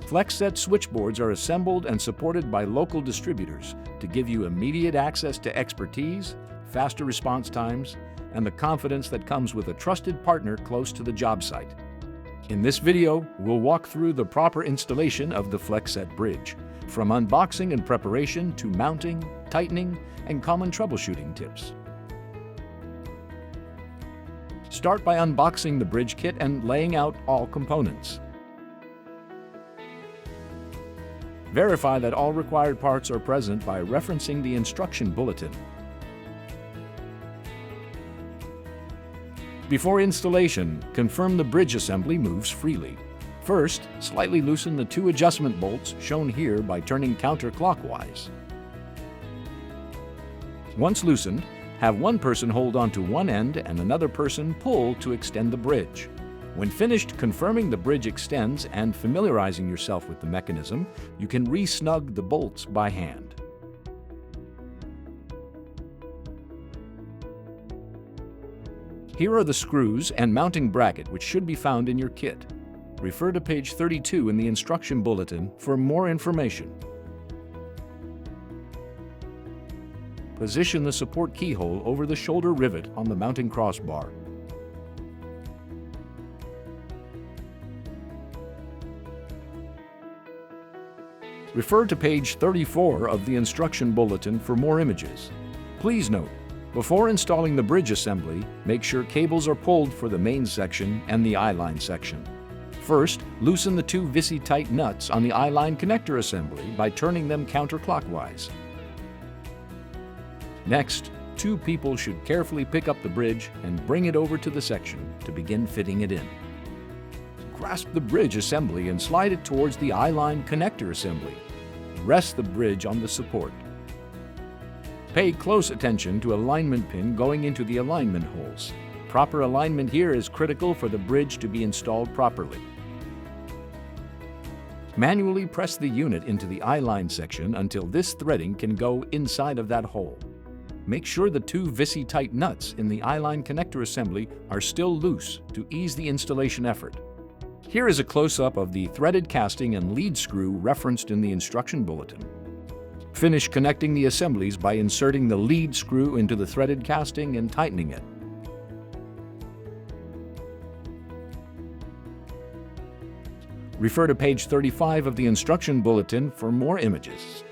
FlexSeT switchboards are assembled and supported by local distributors to give you immediate access to expertise, faster response times, and the confidence that comes with a trusted partner close to the job site. In this video, we'll walk through the proper installation of the FlexSeT Bridge, from unboxing and preparation to mounting, tightening, and common troubleshooting tips. Start by unboxing the bridge kit and laying out all components. Verify that all required parts are present by referencing the instruction bulletin. Before installation, confirm the bridge assembly moves freely. First, slightly loosen the two adjustment bolts shown here by turning counterclockwise. Once loosened, have one person hold onto one end and another person pull to extend the bridge. When finished confirming the bridge extends and familiarizing yourself with the mechanism, you can re-snug the bolts by hand. Here are the screws and mounting bracket which should be found in your kit. Refer to page 32 in the instruction bulletin for more information. Position the support keyhole over the shoulder rivet on the mounting crossbar. Refer to page 34 of the instruction bulletin for more images. Please note, before installing the bridge assembly, make sure cables are pulled for the main section and the eye-line section. First, loosen the two FlexSeT nuts on the eye-line connector assembly by turning them counterclockwise. Next, two people should carefully pick up the bridge and bring it over to the section to begin fitting it in. Grasp the bridge assembly and slide it towards the eye-line connector assembly. Rest the bridge on the support. Pay close attention to alignment pin going into the alignment holes. Proper alignment here is critical for the bridge to be installed properly. Manually press the unit into the eye-line section until this threading can go inside of that hole. Make sure the two FlexSeT nuts in the eye-line connector assembly are still loose to ease the installation effort. Here is a close-up of the threaded casting and lead screw referenced in the instruction bulletin. Finish connecting the assemblies by inserting the lead screw into the threaded casting and tightening it. Refer to page 35 of the instruction bulletin for more images.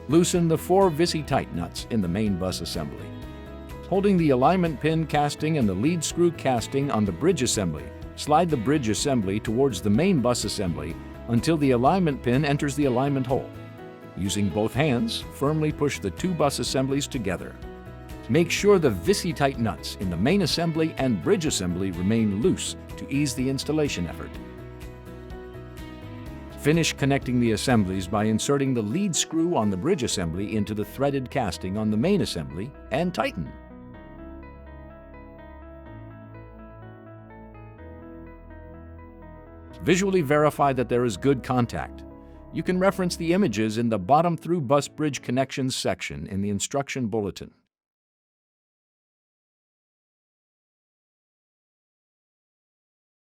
Loosen the four FlexSeT nuts in the main bus assembly. Holding the alignment pin casting and the lead screw casting on the bridge assembly, slide the bridge assembly towards the main bus assembly until the alignment pin enters the alignment hole. Using both hands, firmly push the two bus assemblies together. Make sure the FlexSeT nuts in the main assembly and bridge assembly remain loose to ease the installation effort. Finish connecting the assemblies by inserting the lead screw on the bridge assembly into the threaded casting on the main assembly and tighten. Visually verify that there is good contact. You can reference the images in the bottom through bus bridge connections section in the instruction bulletin.